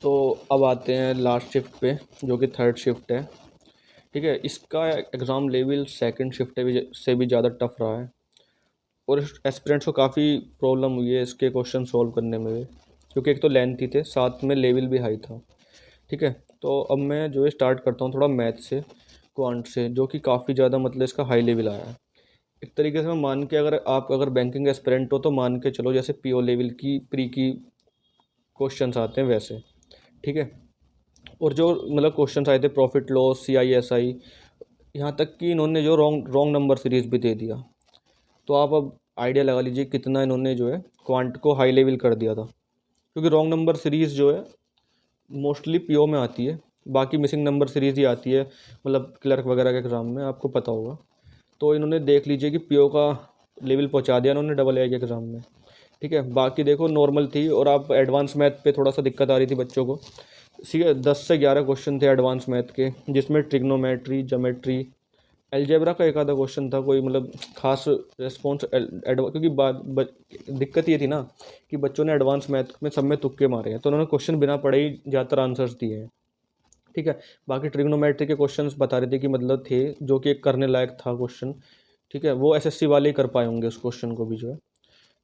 तो अब आते हैं लास्ट शिफ्ट पे, जो कि थर्ड शिफ्ट है। ठीक है, इसका एग्ज़ाम लेवल सेकंड शिफ्ट से भी ज़्यादा टफ रहा है और एस्पिरेंट्स को काफ़ी प्रॉब्लम हुई है इसके क्वेश्चन सॉल्व करने में भी, क्योंकि एक तो लेंथी थे, साथ में लेवल भी हाई था। ठीक है, तो अब मैं जो है स्टार्ट करता हूँ थोड़ा मैथ से, क्वांट से, जो कि काफ़ी ज़्यादा मतलब इसका हाई लेवल आया है। एक तरीके से मैं मान के, अगर बैंकिंग एस्पिरेंट हो तो मान के चलो जैसे पीओ लेवल की प्री की क्वेश्चंस आते हैं वैसे। ठीक है, और जो मतलब क्वेश्चंस आए थे प्रॉफिट लॉस, CISI, यहाँ तक कि इन्होंने जो रॉन्ग रॉन्ग नंबर सीरीज भी दे दिया। तो आप अब आइडिया लगा लीजिए कितना इन्होंने जो है क्वांट को हाई लेवल कर दिया था, क्योंकि रॉन्ग नंबर सीरीज़ जो है मोस्टली पीओ में आती है, बाकी मिसिंग नंबर सीरीज़ ही आती है मतलब क्लर्क वगैरह के एग्ज़ाम में, आपको पता होगा। तो इन्होंने देख लीजिए कि पीओ का लेवल पहुंचा दिया इन्होंने डबल ए के एग्ज़ाम में। ठीक है, बाकी देखो नॉर्मल थी, और आप एडवांस मैथ पे थोड़ा सा दिक्कत आ रही थी बच्चों को। ठीक है, 10 से 11 क्वेश्चन थे एडवांस मैथ के, जिसमें ट्रिग्नोमेट्री, ज्योमेट्री, अलजेब्रा का एक आधा क्वेश्चन था, कोई मतलब खास रिस्पॉन्स क्योंकि दिक्कत ये थी ना कि बच्चों ने एडवांस मैथ में सब में तुक्के मारे हैं, तो उन्होंने क्वेश्चन बिना पढ़े ही ज़्यादातर आंसर्स दिए हैं। ठीक है, बाकी ट्रिग्नोमेट्री के क्वेश्चंस बता रहे थे कि मतलब थे, जो कि एक करने लायक था क्वेश्चन। ठीक है, वो SSC वाले ही कर पाए होंगे उस क्वेश्चन को भी जो है।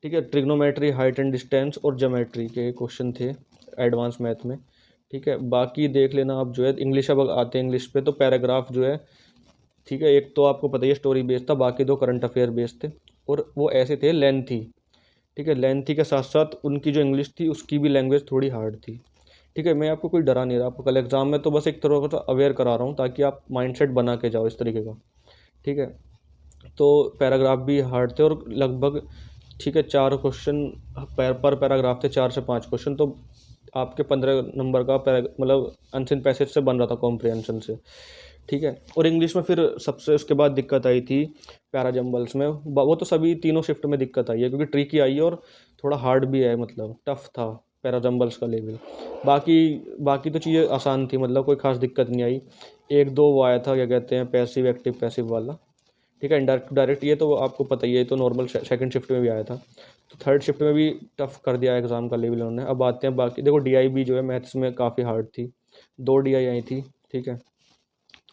ठीक है, ट्रिग्नोमेट्री, हाइट एंड डिस्टेंस और ज्योमेट्री के क्वेश्चन थे एडवांस मैथ में। ठीक है, बाकी देख लेना आप जो है इंग्लिश, अब आते हैं इंग्लिश पे, तो पैराग्राफ जो है, ठीक है, एक तो आपको पता ही है स्टोरी बेस्ड था, बाकी दो करंट अफेयर बेस्ड थे, और वो ऐसे थे लेंथी। ठीक है, लेंथी के साथ साथ उनकी जो इंग्लिश थी उसकी भी लैंग्वेज थोड़ी हार्ड थी। ठीक है, मैं आपको कोई डरा नहीं रहा, आपको कल एग्जाम में तो बस एक तरह का अवेयर करा रहा हूँ ताकि आप माइंडसेट बना के जाओ इस तरीके का। ठीक है, तो पैराग्राफ भी हार्ड थे, और लगभग, ठीक है, 4 क्वेश्चन पर पैराग्राफ थे, 4 से 5 क्वेश्चन, तो आपके 15 नंबर का मतलब अनसिन पैसेज से बन रहा था, कॉम्प्रिहेंशन से। ठीक है, और इंग्लिश में फिर सबसे उसके बाद दिक्कत आई थी पैराजम्बल्स में, वो तो सभी तीनों शिफ्ट में दिक्कत आई है, क्योंकि ट्रिकी आई है और थोड़ा हार्ड भी है, मतलब टफ था पैराजम्बल्स का लेवल। बाकी बाकी तो चीज़ें आसान थी, मतलब कोई खास दिक्कत नहीं आई। एक दो वो आया था, क्या कहते हैं, पैसिव एक्टिव पैसिव वाला। ठीक है, डायरेक्ट डायरेक्ट ये तो आपको पता ही है, ये तो नॉर्मल सेकंड शिफ्ट में भी आया था। तो थर्ड शिफ्ट में भी टफ कर दिया एग्ज़ाम का लेवल उन्होंने। अब आते हैं बाकी, देखो DI भी जो है मैथ्स में काफ़ी हार्ड थी, 2 DI आई थी। ठीक है,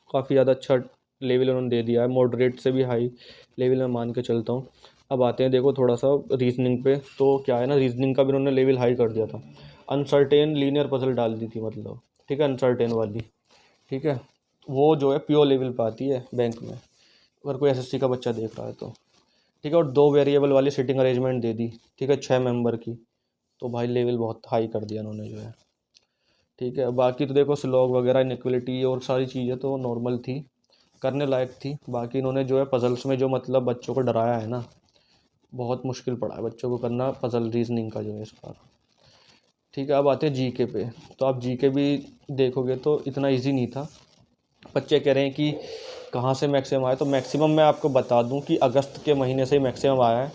काफ़ी ज़्यादा अच्छा लेवल उन्होंने दे दिया है, मॉडरेट से भी हाई लेवल में मान के चलता हूँ। अब आते हैं देखो थोड़ा सा रीजनिंग पे, तो क्या है ना, रीजनिंग का भी उन्होंने लेवल हाई कर दिया था। अनसर्टेन लीनियर पजल डाल दी थी मतलब। ठीक है, अनसर्टेन वाली। ठीक है, वो जो है प्योर लेवल पे आती है बैंक में, अगर कोई SSC का बच्चा देख रहा है तो। ठीक है, और 2 वेरिएबल वाली सीटिंग अरेंजमेंट दे दी। ठीक है, 6 मेंबर की, तो भाई लेवल बहुत हाई कर दिया उन्होंने जो है। ठीक है, बाकी तो देखो स्लॉग वगैरह, इनइक्वलिटी और सारी चीज़ें तो नॉर्मल थी, करने लायक थी। बाकी इन्होंने जो है पजल्स में जो मतलब बच्चों को डराया है ना, बहुत मुश्किल पड़ा है बच्चों को करना पजल रीजनिंग का जो है इस बार। ठीक है, अब आते हैं GK पे। तो आप GK भी देखोगे तो इतना इजी नहीं था। बच्चे कह रहे हैं कि कहाँ से मैक्सिमम आया, तो मैक्सिमम मैं आपको बता दूं कि अगस्त के महीने से ही मैक्सिमम आया है।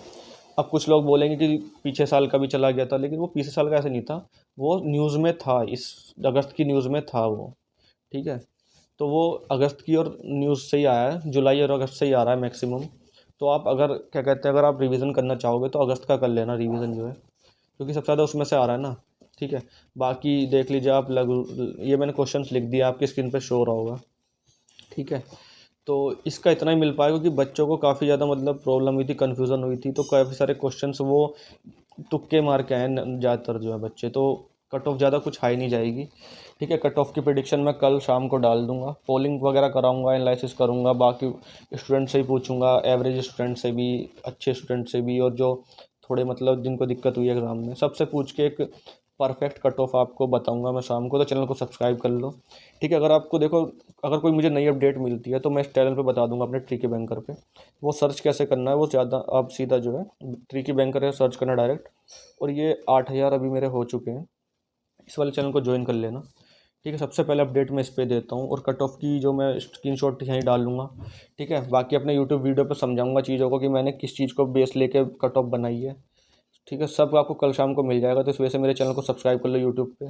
अब कुछ लोग बोलेंगे कि पीछे साल का भी चला गया था, लेकिन वो पीछे साल का ऐसे नहीं था, वो न्यूज़ में था, इस अगस्त की न्यूज़ में था वो। ठीक है, तो वो अगस्त की और न्यूज़ से ही आया है, जुलाई और अगस्त से ही आ रहा है मैक्सिमम। तो आप अगर क्या कहते हैं, अगर आप रिवीजन करना चाहोगे तो अगस्त का कर लेना रिवीजन जो है, क्योंकि सबसे ज़्यादा उसमें से आ रहा है ना। ठीक है, बाकी देख लीजिए आप, ये मैंने क्वेश्चंस लिख दिया, आपकी स्क्रीन पे शो हो रहा होगा। ठीक है, तो इसका इतना ही मिल पाएगा, क्योंकि बच्चों को काफ़ी ज़्यादा मतलब प्रॉब्लम हुई थी, कन्फ्यूज़न हुई थी, तो काफ़ी सारे क्वेश्चंस वो तुक्के मार के आए ज़्यादातर जो है बच्चे, तो कट ऑफ ज़्यादा कुछ हाई नहीं जाएगी। ठीक है, कट ऑफ की प्रिडिक्शन मैं कल शाम को डाल दूंगा, पोलिंग वगैरह कराऊंगा, एनालिसिस करूंगा, बाकी स्टूडेंट से ही पूछूंगा, एवरेज स्टूडेंट से भी, अच्छे स्टूडेंट से भी, और जो थोड़े मतलब जिनको दिक्कत हुई है एग्ज़ाम में, सबसे पूछ के एक परफेक्ट कट ऑफ आपको बताऊंगा मैं शाम को। तो चैनल को सब्सक्राइब कर लो। ठीक है, अगर आपको देखो, अगर कोई मुझे नई अपडेट मिलती है तो मैं इस चैनल पे बता दूंगा अपने ट्रिकी बैंकर पे। वो सर्च कैसे करना है, वो ज़्यादा आप सीधा जो है ट्रिकी बैंकर है सर्च करना डायरेक्ट। और ये 8,000 अभी मेरे हो चुके हैं, इस वाले चैनल को ज्वाइन कर लेना। ठीक है, सबसे पहले अपडेट मैं इस पे देता हूँ, और कट ऑफ की जो मैं स्क्रीनशॉट यहीं डाल लूँगा। ठीक है, बाकी अपने यूट्यूब वीडियो पे समझाऊंगा चीज़ों को कि मैंने किस चीज़ को बेस लेके कट ऑफ बनाई है। ठीक है, सब आपको कल शाम को मिल जाएगा, तो इस वजह से मेरे चैनल को सब्सक्राइब कर लो यूट्यूब पे।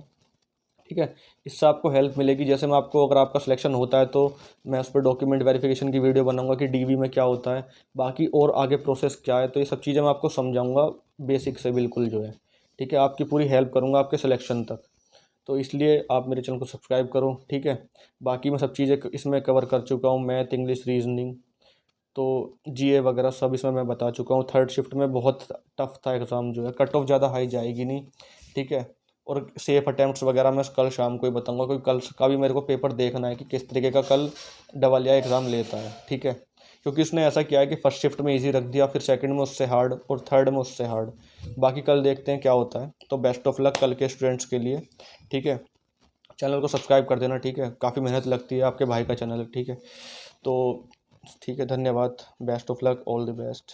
ठीक है, इससे आपको हेल्प मिलेगी, जैसे मैं आपको, अगर आपका सिलेक्शन होता है तो मैं उस पर डॉक्यूमेंट वेरिफिकेशन की वीडियो बनाऊंगा कि DV में क्या होता है, बाकी और आगे प्रोसेस क्या है, तो ये सब चीज़ें मैं आपको समझाऊंगा बेसिक से बिल्कुल जो है। ठीक है, आपकी पूरी हेल्प करूंगा आपके सिलेक्शन तक। तो इसलिए आप मेरे चैनल को सब्सक्राइब करो, ठीक है। बाकी मैं सब चीज़ें इसमें कवर कर चुका हूँ, मैथ, इंग्लिश, रीजनिंग, तो जीए वगैरह सब इसमें मैं बता चुका हूँ। थर्ड शिफ्ट में बहुत टफ था एग्ज़ाम, जो है कट ऑफ ज़्यादा हाई जाएगी नहीं, ठीक है। और सेफ अटैम्प्ट्स वगैरह मैं कल शाम को ही बताऊंगा, क्योंकि कल का भी मेरे को पेपर देखना है कि किस तरीके का कल डबलिया एग्ज़ाम लेता है, ठीक है। क्योंकि उसने ऐसा किया है कि फर्स्ट शिफ्ट में इजी रख दिया, फिर सेकंड में उससे हार्ड और थर्ड में उससे हार्ड। बाकी कल देखते हैं क्या होता है। तो बेस्ट ऑफ लक कल के स्टूडेंट्स के लिए, ठीक है। चैनल को सब्सक्राइब कर देना, ठीक है। काफ़ी मेहनत लगती है, आपके भाई का चैनल है, ठीक है। तो ठीक है, धन्यवाद। Best of luck, all the best.